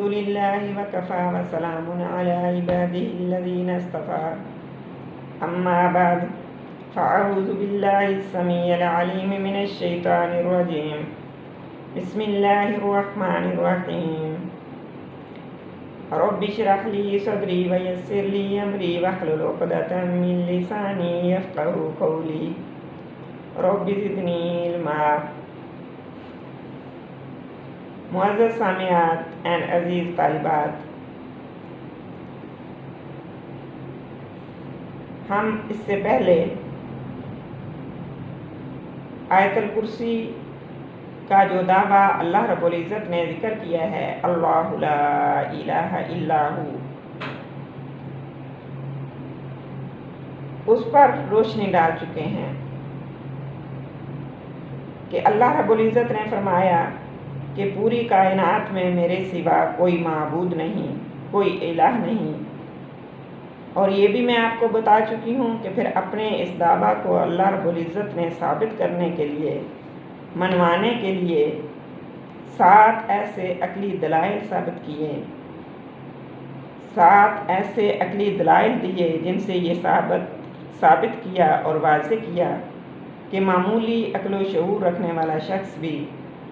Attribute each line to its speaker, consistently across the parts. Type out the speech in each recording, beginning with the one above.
Speaker 1: لله وكفى وسلام على عباده الذين اصطفى أما بعد فأعوذ بالله السميع العليم من الشيطان الرجيم بسم الله الرحمن الرحيم رب اشرح لي صدري ويسر لي أمري واحلل عقدة من لساني يفقهوا قولي رب زدني علما. معزز سامعات اینڈ عزیز طالبات، ہم اس سے پہلے آیت الکرسی کا جو دعویٰ اللہ رب العزت نے ذکر کیا ہے، اللہ لا الہ الا ہو، اس پر روشنی ڈال چکے ہیں کہ اللہ رب العزت نے فرمایا کہ پوری کائنات میں میرے سوا کوئی معبود نہیں، کوئی الہ نہیں. اور یہ بھی میں آپ کو بتا چکی ہوں کہ پھر اپنے اس دعویٰ کو اللہ رب العزت نے ثابت کرنے کے لیے، منوانے کے لیے 7 ایسے عقلی دلائل ثابت کیے، 7 ایسے عقلی دلائل دیے جن سے یہ ثابت کیا اور واضح کیا کہ معمولی عقل و شعور رکھنے والا شخص بھی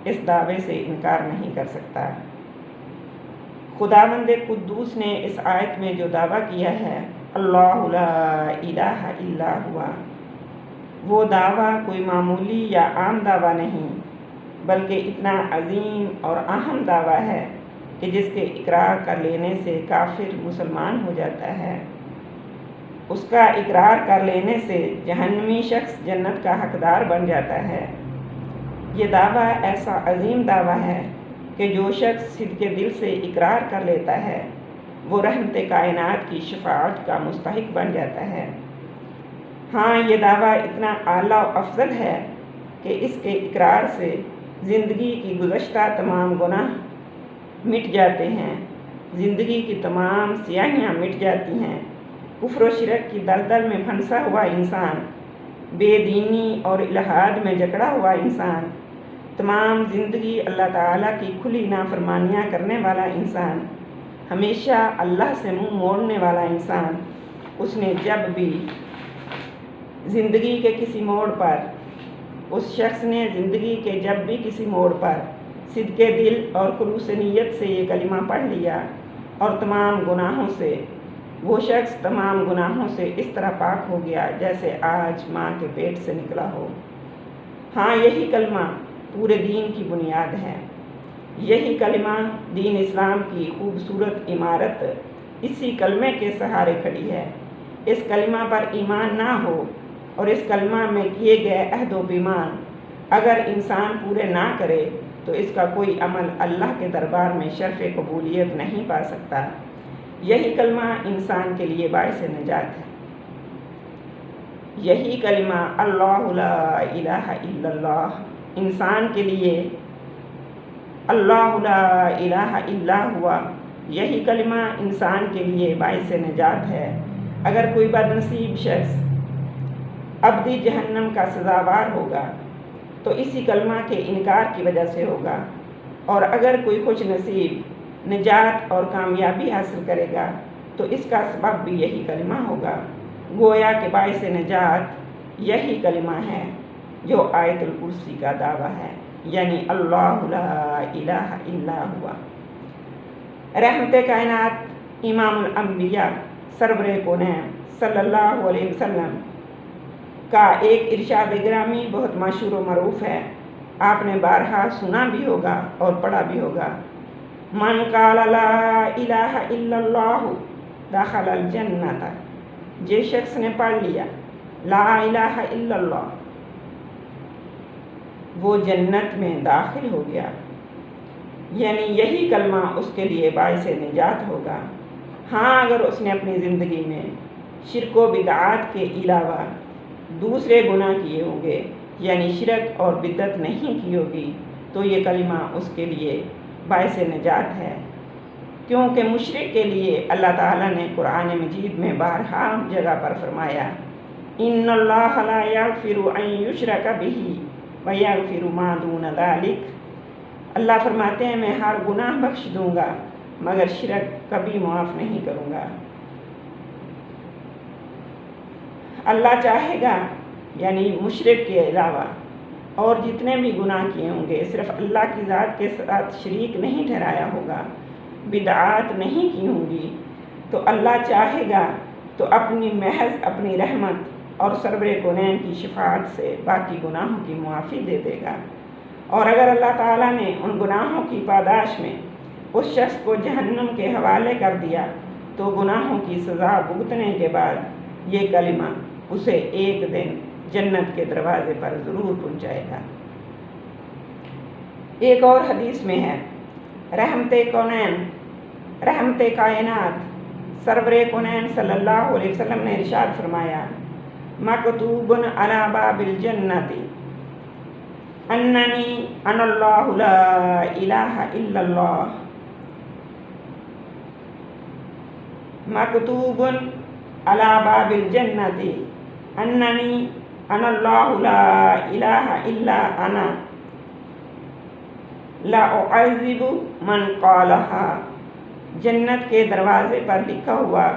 Speaker 1: اس دعوے سے انکار نہیں کر سکتا. خداوند قدوس نے اس آیت میں جو دعویٰ کیا ہے، اللہ لا الہ الا ہوا، وہ دعویٰ کوئی معمولی یا عام دعویٰ نہیں، بلکہ اتنا عظیم اور اہم دعویٰ ہے کہ جس کے اقرار کر لینے سے کافر مسلمان ہو جاتا ہے. اس کا اقرار کر لینے سے جہنمی شخص جنت کا حقدار بن جاتا ہے. یہ دعویٰ ایسا عظیم دعویٰ ہے کہ جو شخص صدق دل سے اقرار کر لیتا ہے وہ رحمت کائنات کی شفاعت کا مستحق بن جاتا ہے. ہاں، یہ دعویٰ اتنا اعلیٰ و افضل ہے کہ اس کے اقرار سے زندگی کی گزشتہ تمام گناہ مٹ جاتے ہیں، زندگی کی تمام سیاہیاں مٹ جاتی ہیں. کفر و شرک کی دلدل میں پھنسا ہوا انسان، بے دینی اور الحاد میں جکڑا ہوا انسان، تمام زندگی اللہ تعالیٰ کی کھلی نافرمانیاں کرنے والا انسان، ہمیشہ اللہ سے منہ موڑنے والا انسان، اس نے جب بھی زندگی کے کسی موڑ پر، اس شخص نے زندگی کے جب بھی کسی موڑ پر صدق دل اور خلوص نیت سے یہ کلمہ پڑھ لیا اور تمام گناہوں سے، وہ شخص تمام گناہوں سے اس طرح پاک ہو گیا جیسے آج ماں کے پیٹ سے نکلا ہو. ہاں، یہی کلمہ پورے دین کی بنیاد ہے. یہی کلمہ دین اسلام کی خوبصورت عمارت اسی کلمے کے سہارے کھڑی ہے. اس کلمہ پر ایمان نہ ہو اور اس کلمہ میں کیے گئے عہد و پیمان اگر انسان پورے نہ کرے تو اس کا کوئی عمل اللہ کے دربار میں شرف قبولیت نہیں پا سکتا. یہی کلمہ انسان کے لیے باعث نجات ہے. یہی کلمہ اللہ لا الہ الا اللہ انسان کے لیے، اللہ لا الہ الا ہوا، یہی کلمہ انسان کے لیے باعث نجات ہے. اگر کوئی بدنصیب شخص ابدی جہنم کا سزاوار ہوگا تو اسی کلمہ کے انکار کی وجہ سے ہوگا، اور اگر کوئی خوش نصیب نجات اور کامیابی حاصل کرے گا تو اس کا سبب بھی یہی کلمہ ہوگا. گویا کہ باعث نجات یہی کلمہ ہے جو آیت الکرسی کا دعویٰ ہے، یعنی اللہ لا الہ الا ہوا. رحمت کائنات امام الانبیاء سرور کونین صلی اللہ علیہ وسلم کا ایک ارشاد گرامی بہت مشہور و معروف ہے. آپ نے بارہا سنا بھی ہوگا اور پڑھا بھی ہوگا. من قال لا الہ الا اللہ دخل الجنت، جس شخص نے پڑھ لیا لا الہ الا اللہ وہ جنت میں داخل ہو گیا. یعنی یہی کلمہ اس کے لیے باعث نجات ہوگا. ہاں، اگر اس نے اپنی زندگی میں شرک و بدعات کے علاوہ دوسرے گناہ کیے ہوں گے، یعنی شرک اور بدعت نہیں کی ہوگی، تو یہ کلمہ اس کے لیے باعث نجات ہے. کیونکہ مشرک کے لیے اللہ تعالیٰ نے قرآن مجید میں بارہا جگہ پر فرمایا، ان اللہ لا یغفر ان یشرک بہ ویغفر ما دون ذلک. اللہ فرماتے ہیں میں ہر گناہ بخش دوں گا مگر شرک کبھی معاف نہیں کروں گا۔ اللہ چاہے گا یعنی مشرک کے علاوہ اور جتنے بھی گناہ کیے ہوں گے صرف اللہ کی ذات کے ساتھ شریک نہیں ٹھہرایا ہوگا، بدعات نہیں کی ہوں گی، تو اللہ چاہے گا تو اپنی محض اپنی رحمت اور سرور کونین کی شفاعت سے باقی گناہوں کی معافی دے دے گا۔ اور اگر اللہ تعالیٰ نے ان گناہوں کی پاداش میں اس شخص کو جہنم کے حوالے کر دیا تو گناہوں کی سزا بھگتنے کے بعد یہ کلمہ اسے ایک دن جنت کے دروازے پر ضرور پہنچائے گا۔ ایک اور حدیث میں ہے، رحمت کونین، رحمت کائنات، سرور کونین صلی اللہ علیہ وسلم نے ارشاد فرمایا، مکتوب علی باب الجنت اننی انا اللہ لا الہ الا اللہ، مکتوب علی باب الجنت اننی انا اللہ لا الہ الا انا لا اعذب من قالہا، جنت کے دروازے پر لکھا ہوا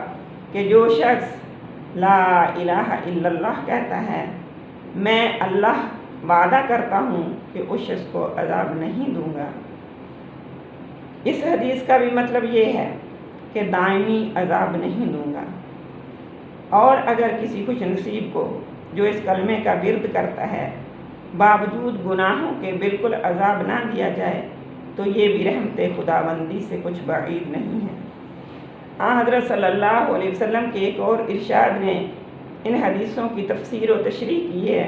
Speaker 1: کہ جو شخص لا الہ الا اللہ کہتا ہے میں اللہ وعدہ کرتا ہوں کہ اس شخص کو عذاب نہیں دوں گا۔ اس حدیث کا بھی مطلب یہ ہے کہ دائمی عذاب نہیں دوں گا، اور اگر کسی خوش نصیب کو جو اس کلمے کا ورد کرتا ہے باوجود گناہوں کے بالکل عذاب نہ دیا جائے تو یہ بھی رحمت خداوندی سے کچھ بعید نہیں ہے۔ حضرت صلی اللہ علیہ وسلم کے ایک اور ارشاد نے ان حدیثوں کی تفسیر و تشریح کی ہے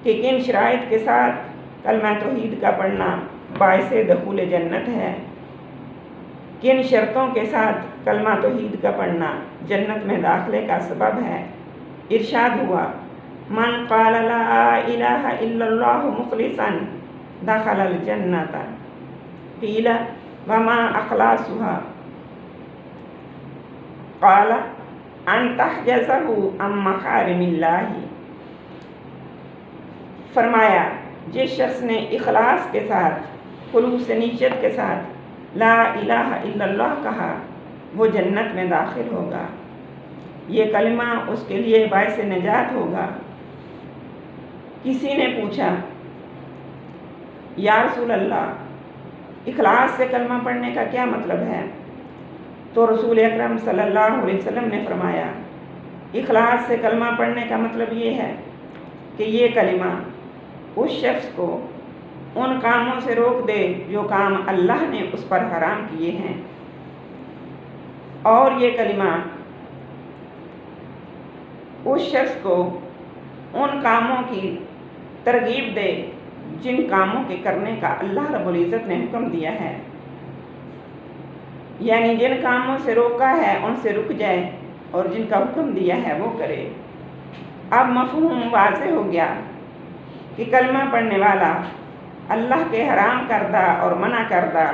Speaker 1: کہ کن شرائط کے ساتھ کلمہ توحید کا پڑھنا باعث دخول جنت ہے، کن شرطوں کے ساتھ کلمہ توحید کا پڑھنا جنت میں داخلے کا سبب ہے۔ ارشاد ہوا، من قال لا الہ الا اللہ مخلصا دخل الجنت، قیل وما اخلاصها، قال ان تحجزه عن محارم اللہ، فرمایا جس شخص نے اخلاص کے ساتھ خلوص نیت کے ساتھ لا الہ الا اللہ کہا وہ جنت میں داخل ہوگا، یہ کلمہ اس کے لیے باعث نجات ہوگا۔ کسی نے پوچھا، یا رسول اللہ اخلاص سے کلمہ پڑھنے کا کیا مطلب ہے؟ تو رسول اکرم صلی اللہ علیہ وسلم نے فرمایا، اخلاص سے کلمہ پڑھنے کا مطلب یہ ہے کہ یہ کلمہ اس شخص کو ان کاموں سے روک دے جو کام اللہ نے اس پر حرام کیے ہیں، اور یہ کلمہ اس شخص کو ان کاموں کی ترغیب دے جن کاموں کے کرنے کا اللہ رب العزت نے حکم دیا ہے، یعنی جن کاموں سے روکا ہے ان سے رک جائے اور جن کا حکم دیا ہے وہ کرے۔ اب مفہوم واضح ہو گیا کہ کلمہ پڑھنے والا اللہ کے حرام کردہ اور منع کردہ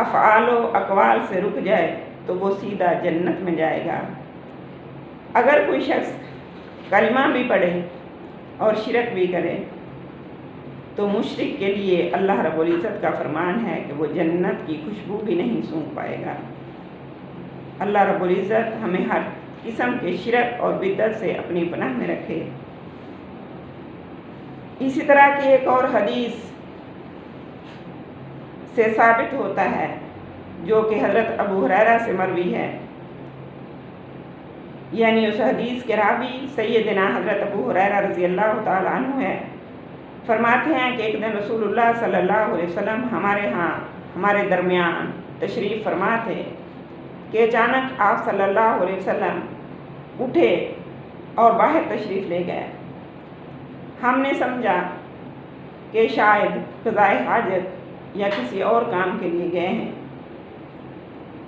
Speaker 1: افعال و اقوال سے رک جائے تو وہ سیدھا جنت میں جائے گا۔ اگر کوئی شخص کلمہ بھی پڑھے اور شرک بھی کرے تو مشرک کے لیے اللہ رب العزت کا فرمان ہے کہ وہ جنت کی خوشبو بھی نہیں سونگھ پائے گا۔ اللہ رب العزت ہمیں ہر قسم کے شرک اور بدعت سے اپنی پناہ میں رکھے۔ اسی طرح کی ایک اور حدیث سے ثابت ہوتا ہے جو کہ حضرت ابو ہریرہ سے مروی ہے، یعنی اس حدیث کے راوی سیدنا حضرت ابو ہریرہ رضی اللہ تعالیٰ عنہ ہے۔ فرماتے ہیں کہ ایک دن رسول اللہ صلی اللہ علیہ وسلم ہمارے درمیان تشریف فرما تھے کہ اچانک آپ صلی اللہ علیہ وسلم اٹھے اور باہر تشریف لے گئے۔ ہم نے سمجھا کہ شاید قضائے حاجت یا کسی اور کام کے لیے گئے ہیں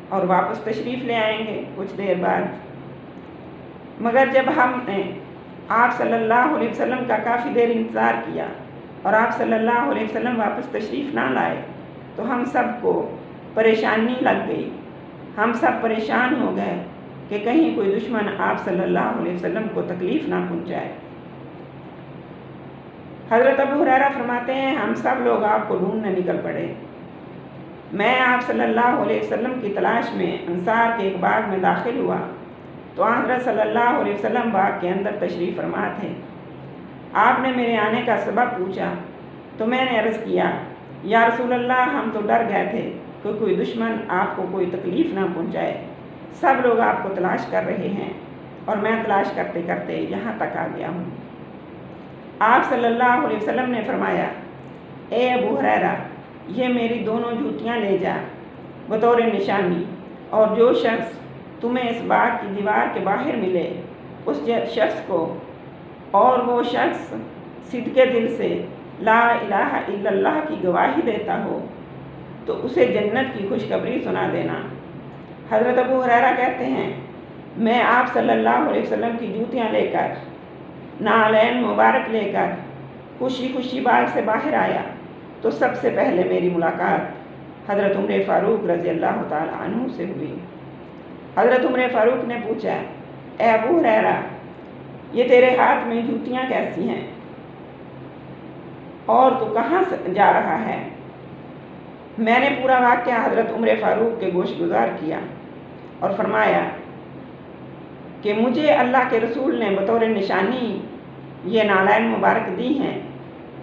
Speaker 1: اور واپس تشریف لے آئیں گے کچھ دیر بعد، مگر جب ہم نے آپ صلی اللہ علیہ وسلم کا کافی دیر انتظار کیا اور آپ صلی اللہ علیہ وسلم واپس تشریف نہ لائے تو ہم سب کو پریشانی لگ گئی، ہم سب پریشان ہو گئے کہ کہیں کوئی دشمن آپ صلی اللہ علیہ وسلم کو تکلیف نہ پہنچائے۔ حضرت ابو ہریرہ فرماتے ہیں ہم سب لوگ آپ کو ڈھونڈنے نکل پڑے، میں آپ صلی اللہ علیہ وسلم کی تلاش میں انصار کے ایک باغ میں داخل ہوا تو حضرت صلی اللہ علیہ وسلم باغ کے اندر تشریف فرما تھے۔ آپ نے میرے آنے کا سبب پوچھا تو میں نے عرض کیا، یا رسول اللہ، ہم تو ڈر گئے تھے کہ کوئی دشمن آپ کو کوئی تکلیف نہ پہنچائے۔ سب لوگ آپ کو تلاش کر رہے ہیں اور میں تلاش کرتے کرتے یہاں تک آ گیا ہوں۔ آپ صلی اللہ علیہ وسلم نے فرمایا، اے ابو ہریرہ، یہ میری دونوں جوتیاں لے جا بطور نشانی، اور جو شخص تمہیں اس باغ کی دیوار کے باہر ملے اس شخص کو، اور وہ شخص صدقے دل سے لا الہ الا اللہ کی گواہی دیتا ہو تو اسے جنت کی خوشخبری سنا دینا۔ حضرت ابو ہریرہ کہتے ہیں، میں آپ صلی اللہ علیہ وسلم کی جوتیاں لے کر، نعلین مبارک لے کر خوشی خوشی باغ سے باہر آیا تو سب سے پہلے میری ملاقات حضرت عمر فاروق رضی اللہ تعالی عنہ سے ہوئی۔ حضرت عمر فاروق نے پوچھا، اے ابو ہریرہ، یہ تیرے ہاتھ میں جوتیاں کیسی ہیں اور تو کہاں جا رہا ہے؟ میں نے پورا واقعہ حضرت عمر فاروق کے گوش گزار کیا اور فرمایا کہ مجھے اللہ کے رسول نے بطور نشانی یہ نعلین مبارک دی ہیں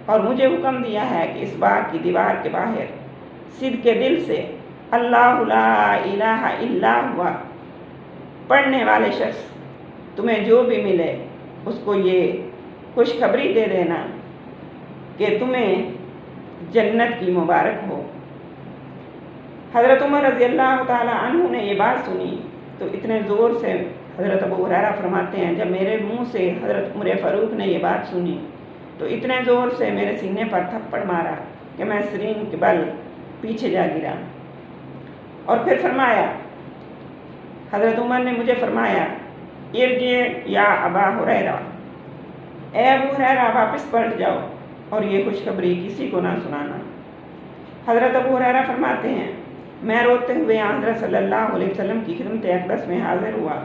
Speaker 1: اور مجھے حکم دیا ہے کہ اس باغ کی دیوار کے باہر صدق کے دل سے اللہ لا الہ الا ہوا پڑھنے والے شخص تمہیں جو بھی ملے اس کو یہ خوشخبری دے دینا کہ تمہیں جنت کی مبارک ہو۔ حضرت عمر رضی اللہ تعالی عنہ نے یہ بات سنی تو اتنے زور سے، حضرت ابو ہریرہ فرماتے ہیں، جب میرے منہ سے حضرت عمر فاروق نے یہ بات سنی تو اتنے زور سے میرے سینے پر تھپڑ مارا کہ میں سرین کے بل پیچھے جا گرا۔ اور پھر فرمایا، حضرت عمر نے مجھے فرمایا، ارجع یا ابا ہریرہ، اے ابو ہریرہ واپس پلٹ جاؤ اور یہ خوشخبری کسی کو نہ سنانا۔ حضرت ابو ہریرہ فرماتے ہیں، میں روتے ہوئے حضرت صلی اللہ علیہ وسلم کی خدمت اقدس میں حاضر ہوا۔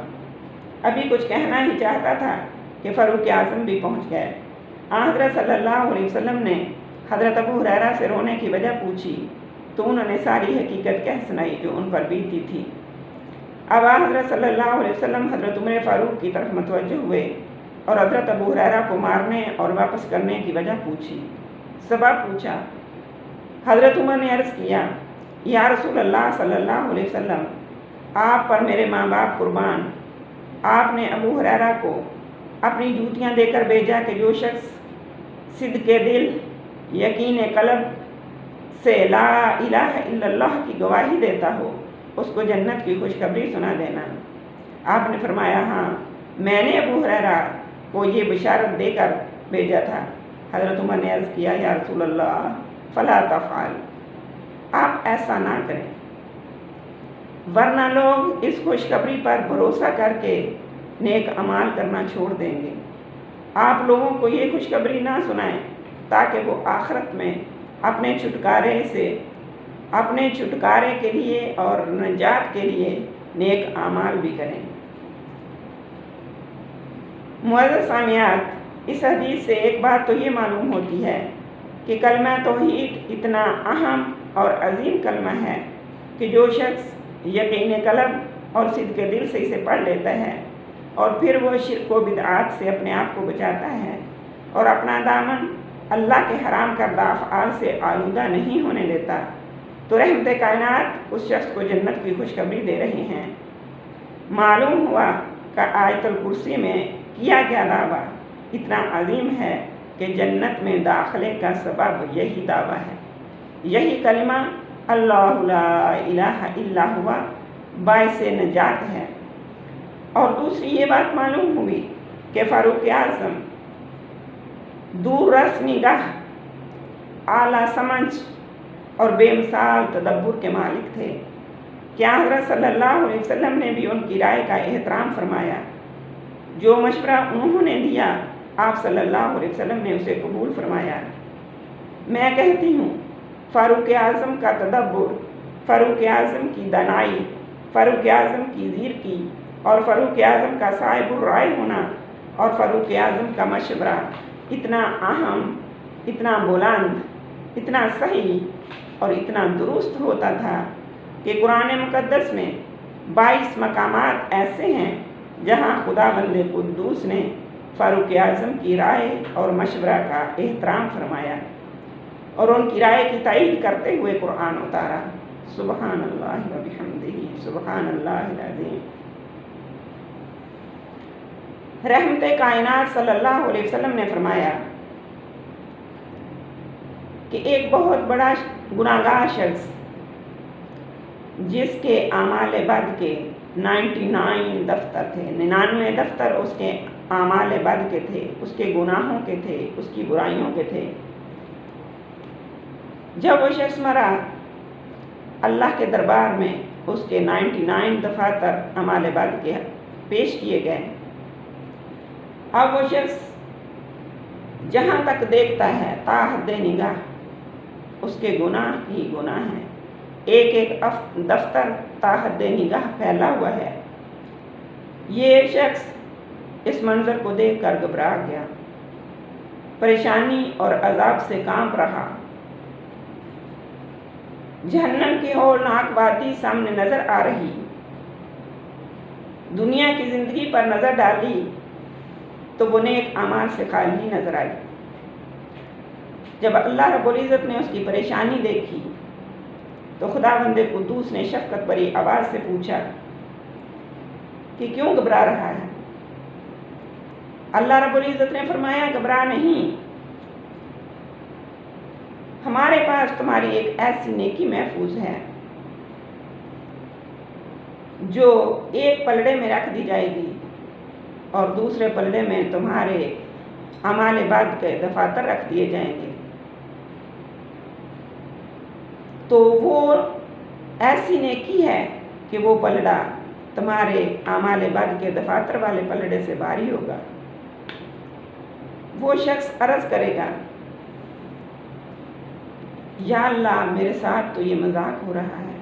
Speaker 1: ابھی کچھ کہنا ہی چاہتا تھا کہ فاروق اعظم بھی پہنچ گئے۔ حضرت صلی اللہ علیہ وسلم نے حضرت ابو ہریرہ سے رونے کی وجہ پوچھی تو انہوں نے ساری حقیقت کہہ سنائی جو ان پر بیتی تھی۔ اب حضرت صلی اللہ علیہ وسلم حضرت عمر فاروق کی طرف متوجہ ہوئے اور حضرت ابو ہریرہ کو مارنے اور واپس کرنے کی وجہ پوچھی، سبب پوچھا۔ حضرت عمر نے عرض کیا، یا رسول اللہ صلی اللہ علیہ وسلم، آپ پر میرے ماں باپ قربان، آپ نے ابو ہریرہ کو اپنی جوتیاں دے کر بھیجا کہ جو شخص صدق دل، یقین قلب سے لا الہ الا اللہ کی گواہی دیتا ہو اس کو جنت کی خوشخبری سنا دینا۔ آپ نے فرمایا، ہاں، میں نے ابو ہریرہ کو یہ بشارت دے کر بھیجا تھا۔ حضرت عمر نے عرض کیا، یا رسول اللہ فلا تفعل، آپ ایسا نہ کریں، ورنہ لوگ اس خوشخبری پر بھروسہ کر کے نیک اعمال کرنا چھوڑ دیں گے۔ آپ لوگوں کو یہ خوشخبری نہ سنائیں تاکہ وہ آخرت میں اپنے چھٹکارے کے لیے اور نجات کے لیے نیک اعمال بھی کریں۔ معزز سامعات، اس حدیث سے ایک بات تو یہ معلوم ہوتی ہے کہ کلمہ توحید اتنا اہم اور عظیم کلمہ ہے کہ جو شخص یقین قلب اور صدق دل سے اسے پڑھ لیتا ہے اور پھر وہ شرک و بدعات سے اپنے آپ کو بچاتا ہے اور اپنا دامن اللہ کے حرام کردہ افعال سے آلودہ نہیں ہونے دیتا تو رحمت کائنات اس شخص کو جنت کی خوشخبری دے رہے ہیں۔ معلوم ہوا کہ آیت الکرسی میں کیا گیا دعویٰ اتنا عظیم ہے کہ جنت میں داخلے کا سبب یہی دعویٰ ہے، یہی کلمہ اللہ لا الہ الا ہوا باعث نجات ہے۔ اور دوسری یہ بات معلوم ہوئی کہ فاروق اعظم دور رس نگاہ، اعلیٰ سمجھ اور بے مثال تدبر کے مالک تھے۔ کیا حضرت صلی اللہ علیہ وسلم نے بھی ان کی رائے کا احترام فرمایا؟ جو مشورہ انہوں نے دیا آپ صلی اللہ علیہ وسلم نے اسے قبول فرمایا۔ میں کہتی ہوں، فاروق اعظم کا تدبر، فاروق اعظم کی دانائی، فاروق اعظم کی زیرکی اور فاروق اعظم کا صاحب الرائے ہونا اور فاروق اعظم کا مشورہ اتنا اہم، اتنا بلند، اتنا صحیح اور اتنا درست ہوتا تھا کہ قرآن مقدس میں 22 مقامات ایسے ہیں جہاں خداوند قدوس نے فاروق اعظم کی رائے اور مشورہ کا احترام فرمایا اور ان کی رائے کی تائید کرتے ہوئے قرآن اتارا۔ سبحان اللہ و بحمدہ، سبحان اللہ العظیم۔ رحمت کائنات صلی اللہ علیہ وسلم نے فرمایا کہ ایک بہت بڑا گناہگار شخص جس کے اعمال بد کے 99 دفتر تھے، 99 دفتر اس کے اعمال بد کے تھے، اس کے گناہوں کے تھے، اس کی برائیوں کے تھے۔ جب وہ شخص مرا، اللہ کے دربار میں اس کے 99 دفاتر اعمال بد کے پیش کیے گئے۔ اب وہ شخص جہاں تک دیکھتا ہے تا حد نگاہ اس کے گناہ ہی گناہ ہیں، ایک ایک دفتر تا حد نگاہ پھیلا ہوا ہے۔ یہ شخص اس منظر کو دیکھ کر گھبرا گیا، پریشانی اور عذاب سے کانپ رہا۔ جہنم کی ہولناک وادی سامنے نظر آ رہی۔ دنیا کی زندگی پر نظر ڈالی تو وہ نیک اعمال سے خالی نظر آئی۔ جب اللہ رب العزت نے اس کی پریشانی دیکھی تو خداوند قدوس نے شفقت بھری آواز سے پوچھا کہ کیوں گھبرا رہا ہے؟ اللہ رب العزت نے فرمایا گھبرا نہیں، ہمارے پاس تمہاری ایک ایسی نیکی محفوظ ہے جو ایک پلڑے میں رکھ دی جائے گی اور دوسرے پلڑے میں تمہارے اعمال بد کے دفاتر رکھ دیے جائیں گے۔ تو وہ ایسی نیکی ہے کہ وہ پلڑا تمہارے اعمال بد کے دفاتر والے پلڑے سے بھاری ہوگا۔ وہ شخص عرض کرے گا، یا اللہ میرے ساتھ تو یہ مذاق ہو رہا ہے،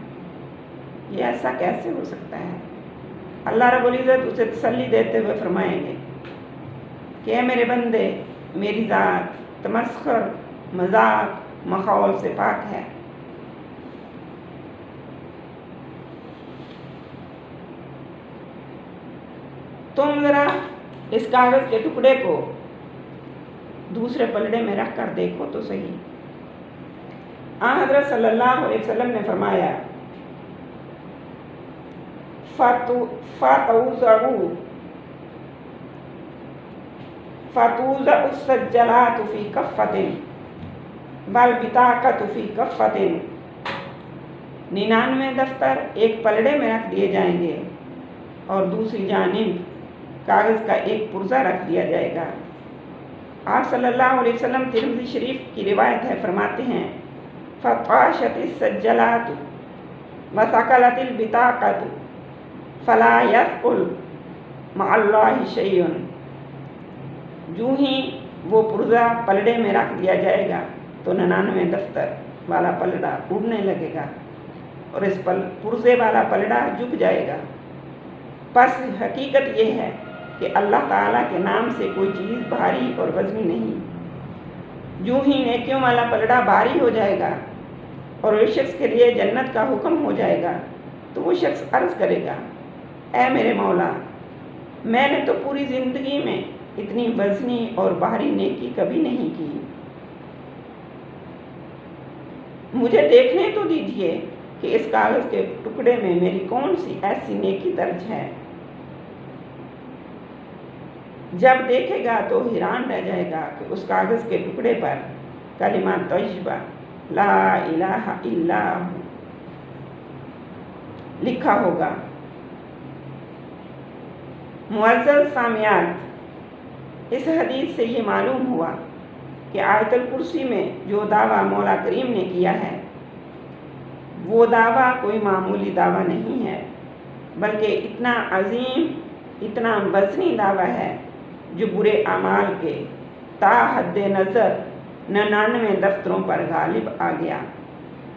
Speaker 1: یہ ایسا کیسے ہو سکتا ہے؟ اللہ رب العزت اسے تسلی دیتے ہوئے فرمائیں گے کہ اے میرے بندے، میری ذات تمسخر، مذاق، مخول سے پاک ہے۔ تم ذرا اس کاغذ کے ٹکڑے کو دوسرے پلڑے میں رکھ کر دیکھو تو صحیح۔ حضرت صلی اللہ علیہ وسلم نے فرمایا، فَتُوزَعُ السَّجَّلَاتُ فِي كَفَّةٍ وَالْبِطَاقَةُ فِي كَفَّةٍ۔ 99 دفتر ایک پلڑے میں رکھ دیے جائیں گے اور دوسری جانب کاغذ کا ایک پرزہ رکھ دیا جائے گا۔ آپ صلی اللہ علیہ وسلم ترمذی شریف کی روایت ہے، فرماتے ہیں فَطَاشَتِ السَّجَّلَاتُ وَثَقَلَتِ الْبِطَاقَةُ فَلَا يَثْقُلُ مَعَ اللَّهِ شَيْءٌ۔ جو ہی وہ پرزہ پلڑے میں رکھ دیا جائے گا تو 99 دفتر والا پلڑا اڑنے لگے گا اور اس پرزے والا پلڑا جھک جائے گا۔ پس حقیقت یہ ہے کہ اللہ تعالیٰ کے نام سے کوئی چیز بھاری اور وزنی نہیں۔ جو ہی نیکیوں والا پلڑا بھاری ہو جائے گا اور اس شخص کے لیے جنت کا حکم ہو جائے گا تو وہ شخص عرض کرے گا، اے میرے مولا، میں نے تو پوری زندگی میں اتنی وزنی اور بھاری نیکی کبھی نہیں کی، مجھے دیکھنے تو دیجئے کہ اس کاغذ کے ٹکڑے میں میری کون سی ایسی نیکی درج ہے۔ جب دیکھے گا تو حیران رہ جائے گا کہ اس کاغذ کے ٹکڑے پر کلمہ طیبہ لا الہ الا ہو لکھا ہوگا۔ معزز سامعات، اس حدیث سے یہ معلوم ہوا کہ آیت الکرسی میں جو دعویٰ مولا کریم نے کیا ہے وہ دعویٰ کوئی معمولی دعویٰ نہیں ہے، بلکہ اتنا عظیم، اتنا وزنی دعویٰ ہے جو برے اعمال کے تا حد نظر 99 دفتروں پر غالب آ گیا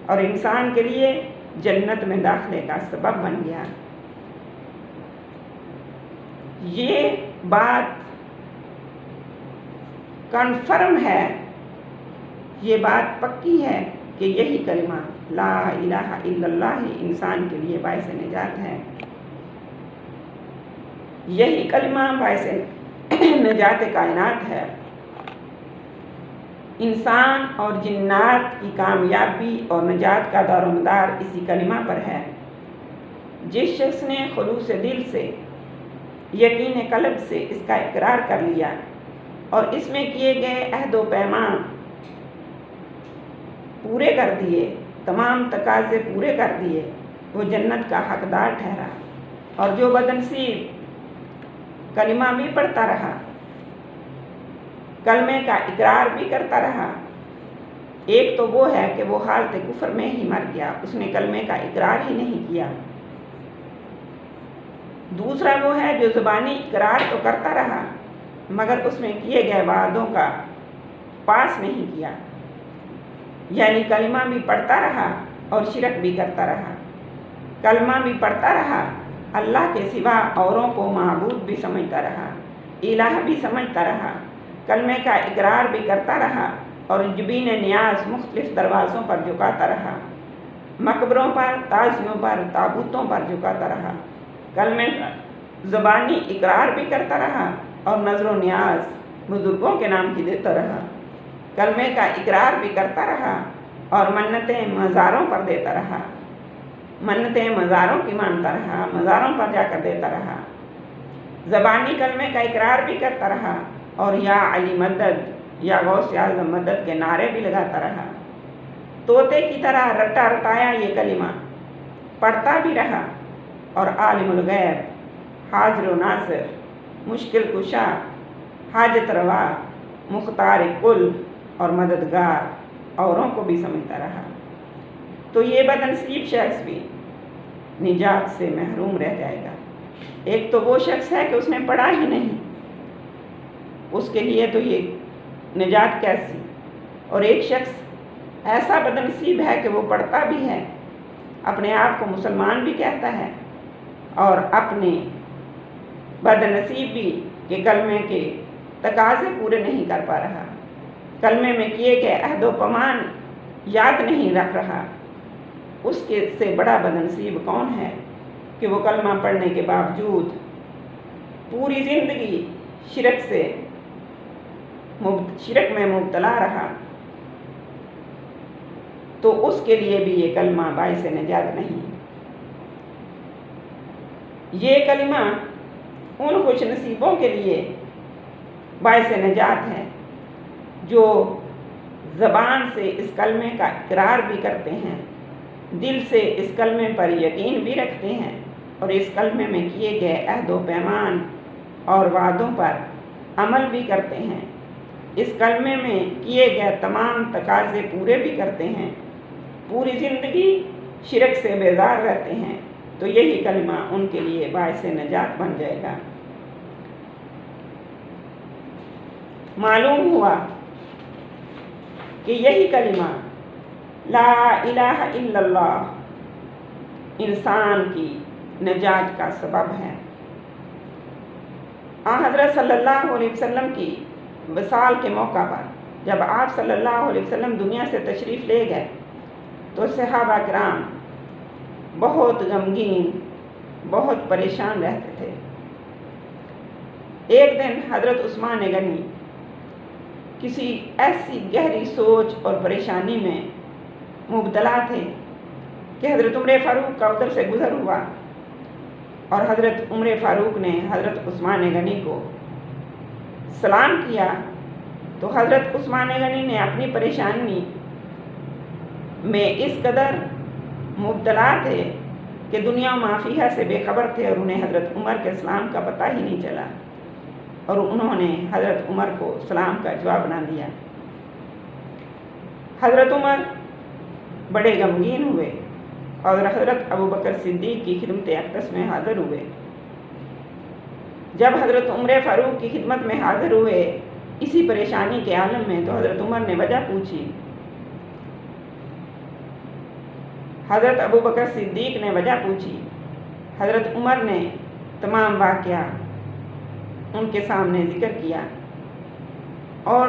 Speaker 1: اور انسان کے لیے جنت میں داخلے کا سبب بن گیا۔ یہ بات کنفرم ہے، یہ بات پکی ہے کہ یہی کلمہ لا الہ الا اللہ ہی انسان کے لیے باعث نجات ہے۔ یہی کلمہ باعث نجات کائنات ہے۔ انسان اور جنات کی کامیابی اور نجات کا دار و مدار اسی کلمہ پر ہے۔ جس شخص نے خلوص دل سے، یقین قلب سے اس کا اقرار کر لیا اور اس میں کیے گئے عہد و پیمان پورے کر دیے، تمام تقاضے پورے کر دیے، وہ جنت کا حقدار ٹھہرا۔ اور جو بدنصیب کلمہ بھی پڑھتا رہا، کلمے کا اقرار بھی کرتا رہا، ایک تو وہ ہے کہ وہ حالت کفر میں ہی مر گیا، اس نے کلمے کا اقرار ہی نہیں کیا۔ دوسرا وہ ہے جو زبانی اقرار تو کرتا رہا مگر اس میں کیے گئے وعدوں کا پاس نہیں کیا، یعنی کلمہ بھی پڑھتا رہا اور شرک بھی کرتا رہا، کلمہ بھی پڑھتا رہا، اللہ کے سوا اوروں کو معبود بھی سمجھتا رہا، الہ بھی سمجھتا رہا، کلمے کا اقرار بھی کرتا رہا اور جبین نیاز مختلف دروازوں پر جھکاتا رہا، مقبروں پر، تازیوں پر، تابوتوں پر جھکاتا رہا، کلمے کا زبانی اقرار بھی کرتا رہا اور نظر و نیاز بزرگوں کے نام کی دیتا رہا، کلمے کا اقرار بھی کرتا رہا اور منتیں مزاروں پر دیتا رہا، منتیں مزاروں کی مانتا رہا، مزاروں پر جا کر دیتا رہا، زبانی کلمے کا اقرار بھی کرتا رہا اور یا علی مدد، یا غوث اعظم مدد کے نعرے بھی لگاتا رہا، طوطے کی طرح رٹا رٹایا یہ کلمہ پڑھتا بھی رہا اور عالم الغیب، حاضر و ناظر، مشکل کشا، حاجت روا، مختار کل اور مددگار اوروں کو بھی سمجھتا رہا، تو یہ بدنصیب شخص بھی نجات سے محروم رہ جائے گا۔ ایک تو وہ شخص ہے کہ اس نے پڑھا ہی نہیں، اس کے لیے تو یہ نجات کیسی، اور ایک شخص ایسا بدنصیب ہے کہ وہ پڑھتا بھی ہے، اپنے آپ کو مسلمان بھی کہتا ہے اور اپنے بدنصیبی کے کلمے کے تقاضے پورے نہیں کر پا رہا، کلمے میں کیے گئے عہد و پیمان یاد نہیں رکھ رہا، اس کے سے بڑا بدنصیب کون ہے کہ وہ کلمہ پڑھنے کے باوجود پوری زندگی شرک میں مبتلا رہا، تو اس کے لیے بھی یہ کلمہ باعث نجات نہیں۔ یہ کلمہ ان خوش نصیبوں کے لیے باعث نجات ہے جو زبان سے اس کلمے کا اقرار بھی کرتے ہیں، دل سے اس کلمے پر یقین بھی رکھتے ہیں اور اس کلمے میں کیے گئے عہد و پیمان اور وعدوں پر عمل بھی کرتے ہیں، اس کلمے میں کیے گئے تمام تقاضے پورے بھی کرتے ہیں، پوری زندگی شرک سے بیزار رہتے ہیں، تو یہی کلمہ ان کے لیے باعث نجات بن جائے گا۔ معلوم ہوا کہ یہی کلمہ لا الہ الا اللہ انسان کی نجات کا سبب ہے۔ حضرت صلی اللہ علیہ وسلم کی وصال کے موقع پر جب آپ صلی اللہ علیہ وسلم دنیا سے تشریف لے گئے تو صحابہ کرام بہت غمگین، بہت پریشان رہتے تھے۔ ایک دن حضرت عثمان غنی کسی ایسی گہری سوچ اور پریشانی میں مبتلا تھے کہ حضرت عمر فاروق کا ادھر سے گزر ہوا اور حضرت عمر فاروق نے حضرت عثمان غنی کو سلام کیا، تو حضرت عثمان غنی نے اپنی پریشانی میں اس قدر مبتلا تھے کہ دنیا مافیہ سے بے خبر تھے اور انہیں حضرت عمر کے سلام کا پتہ ہی نہیں چلا، اور انہوں نے حضرت عمر کو سلام کا جواب نہ دیا۔ حضرت عمر بڑے غمگین ہوئے اور حضرت ابوبکر صدیق کی خدمت اقدس میں حاضر ہوئے۔ جب حضرت عمر فاروق کی خدمت میں حاضر ہوئے اسی پریشانی کے عالم میں، تو حضرت عمر نے وجہ پوچھی، حضرت ابوبکر صدیق نے وجہ پوچھی، حضرت عمر نے تمام واقعہ ان کے سامنے ذکر کیا اور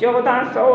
Speaker 1: 1400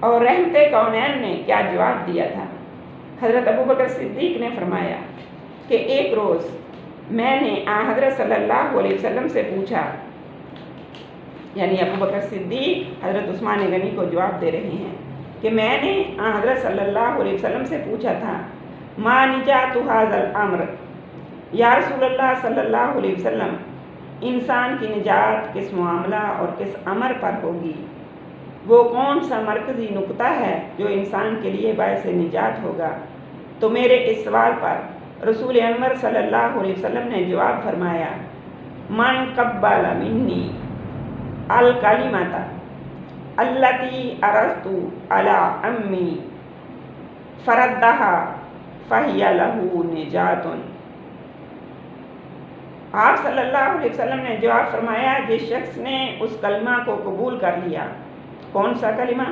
Speaker 1: اور رحمت کونین نے کیا جواب دیا تھا؟ حضرت ابوبکر صدیق نے فرمایا کہ ایک روز میں نے حضرت صلی اللہ علیہ وسلم سے پوچھا، یعنی ابوبکر صدیق حضرت عثمان غنی کو جواب دے رہے ہیں کہ میں نے حضرت صلی اللہ علیہ وسلم سے پوچھا تھا، ما نجات ھذا الامر، یا رسول اللہ صلی اللہ علیہ وسلم، انسان کی نجات کس معاملہ اور کس امر پر ہوگی؟ وہ کون سا مرکزی نقطہ ہے جو انسان کے لیے باعث نجات ہوگا؟ تو میرے اس سوال پر رسول انور صلی اللہ علیہ وسلم نے جواب فرمایا، من قبل منی الکلمۃ التی عرضت علی امی فردها فہی لہ نجات۔ آپ صلی اللہ علیہ وسلم نے جواب فرمایا، جس شخص نے اس کلمہ کو قبول کر لیا۔ کون سا کلمہ؟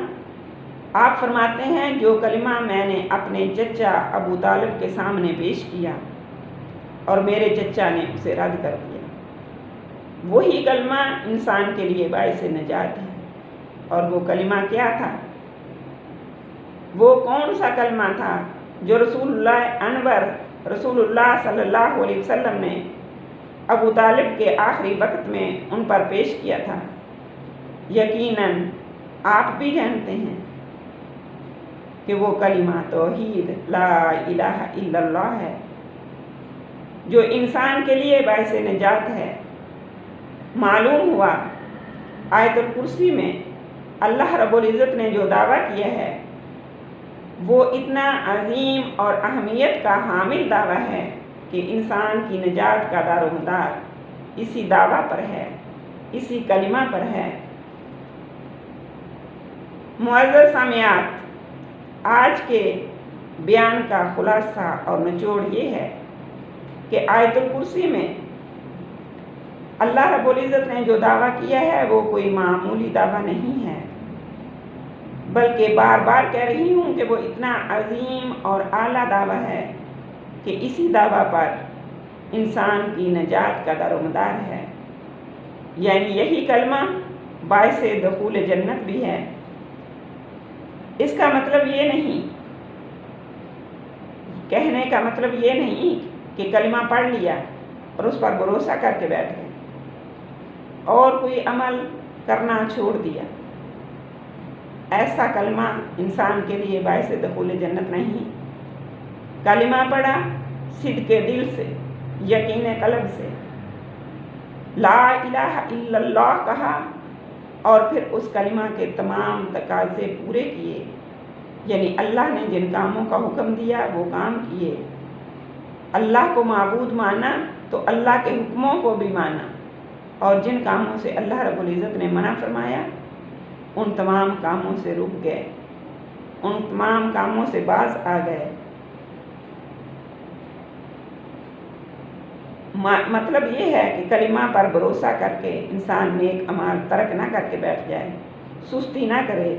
Speaker 1: آپ فرماتے ہیں جو کلمہ میں نے اپنے چچا ابو طالب کے سامنے پیش کیا اور میرے چچا نے اسے رد کر دیا، وہی کلمہ انسان کے لیے باعث نجات ہے۔ اور وہ کلمہ کیا تھا؟ وہ کون سا کلمہ تھا جو رسول اللہ انور رسول اللہ صلی اللہ علیہ وسلم نے ابو طالب کے آخری وقت میں ان پر پیش کیا تھا؟ یقیناً آپ بھی جانتے ہیں کہ وہ کلمہ توحید لا الہ الا اللہ ہے، جو انسان کے لیے باعث نجات ہے۔ معلوم ہوا آیت الکرسی میں اللہ رب العزت نے جو دعویٰ کیا ہے وہ اتنا عظیم اور اہمیت کا حامل دعویٰ ہے کہ انسان کی نجات کا دار و مدار اسی دعویٰ پر ہے، اسی کلمہ پر ہے۔ معزز سامعات، آج کے بیان کا خلاصہ اور نچوڑ یہ ہے کہ آیت الکرسی میں اللہ رب العزت نے جو دعویٰ کیا ہے وہ کوئی معمولی دعویٰ نہیں ہے، بلکہ بار بار کہہ رہی ہوں کہ وہ اتنا عظیم اور اعلیٰ دعویٰ ہے کہ اسی دعویٰ پر انسان کی نجات کا دار و مدار ہے۔ یعنی یہی کلمہ باعث دخول جنت بھی ہے۔ اس کا مطلب یہ نہیں، کہنے کا مطلب یہ نہیں کہ کلمہ پڑھ لیا اور اس پر بھروسہ کر کے بیٹھ گئے اور کوئی عمل کرنا چھوڑ دیا۔ ایسا کلمہ انسان کے لیے باعث دخول جنت نہیں۔ کلمہ پڑھا صدق دل سے، یقین قلب سے، لا الہ الا اللہ کہا اور پھر اس کلمہ کے تمام تقاضے پورے کیے، یعنی اللہ نے جن کاموں کا حکم دیا وہ کام کیے، اللہ کو معبود مانا تو اللہ کے حکموں کو بھی مانا، اور جن کاموں سے اللہ رب العزت نے منع فرمایا ان تمام کاموں سے رک گئے، ان تمام کاموں سے باز آ گئے۔ مطلب یہ ہے کہ کلمہ پر بھروسہ کر کے انسان نیک اعمال ترک نہ کر کے بیٹھ جائے، سستی نہ کرے،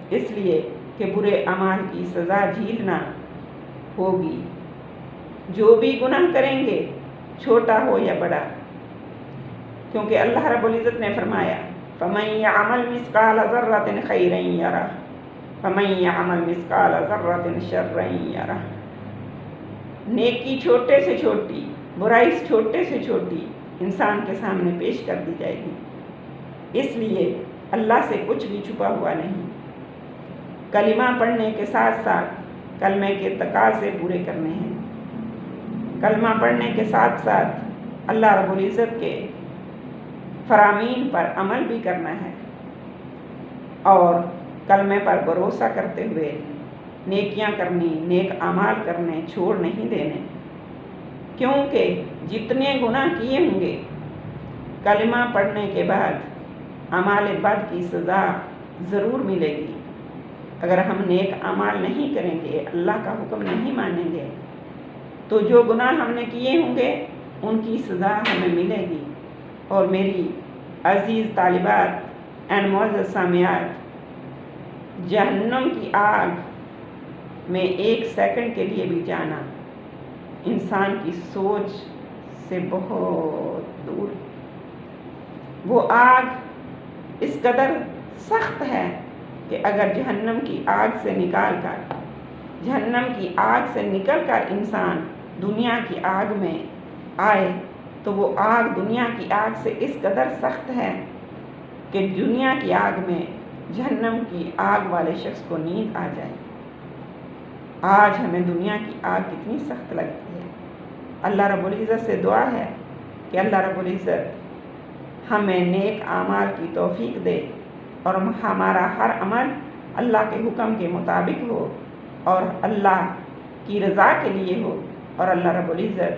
Speaker 1: اس لیے کہ برے اعمال کی سزا جھیلنا ہوگی۔ جو بھی گناہ کریں گے چھوٹا ہو یا بڑا، کیونکہ اللہ رب العزت نے فرمایا فَمَن يَعْمَلْ مِثْقَالَ ذَرَّةٍ خَيْرًا يَرَهُ وَمَن يَعْمَلْ مِثْقَالَ ذَرَّةٍ شَرًّا يَرَهُ۔ نیکی چھوٹے سے چھوٹی، برائی چھوٹے سے چھوٹی انسان کے سامنے پیش کر دی جائے گی، اس لیے اللہ سے کچھ بھی چھپا ہوا نہیں۔ کلمہ پڑھنے کے ساتھ ساتھ کلمے کے تقاضے پورے کرنے ہیں، کلمہ پڑھنے کے ساتھ ساتھ اللہ رب العزت کے فرامین پر عمل بھی کرنا ہے، اور کلمے پر بھروسہ کرتے ہوئے نیکیاں کرنی، نیک اعمال کرنے چھوڑ نہیں دینے، کیونکہ جتنے گناہ کیے ہوں گے کلمہ پڑھنے کے بعد اعمال بد کی سزا ضرور ملے گی۔ اگر ہم نیک اعمال نہیں کریں گے، اللہ کا حکم نہیں مانیں گے، تو جو گناہ ہم نے کیے ہوں گے ان کی سزا ہمیں ملے گی۔ اور میری عزیز طالبات اینڈ معزز سامعات، جہنم کی آگ میں ایک سیکنڈ کے لیے بھی جانا انسان کی سوچ سے بہت دور۔ وہ آگ اس قدر سخت ہے کہ اگر جہنم کی آگ سے نکل کر انسان دنیا کی آگ میں آئے تو وہ آگ دنیا کی آگ سے اس قدر سخت ہے کہ دنیا کی آگ میں جہنم کی آگ والے شخص کو نیند آ جائے۔ آج ہمیں دنیا کی آگ کتنی سخت لگتی ہے۔ اللہ رب العزت سے دعا ہے کہ اللہ رب العزت ہمیں نیک اعمال کی توفیق دے اور ہمارا ہر عمل اللہ کے حکم کے مطابق ہو اور اللہ کی رضا کے لیے ہو، اور اللہ رب العزت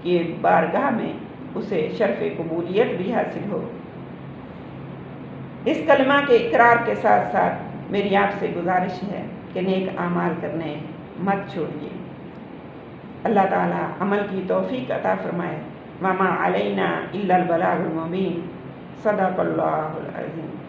Speaker 1: کی بارگاہ میں اسے شرف قبولیت بھی حاصل ہو۔ اس کلمہ کے اقرار کے ساتھ ساتھ میری آپ سے گزارش ہے کہ نیک اعمال کرنے مت چھوڑیے۔ اللہ تعالیٰ عمل کی توفیق عطا فرمائے۔ وما علینا الا البلاغ المبین۔ صدق اللہ العظیم۔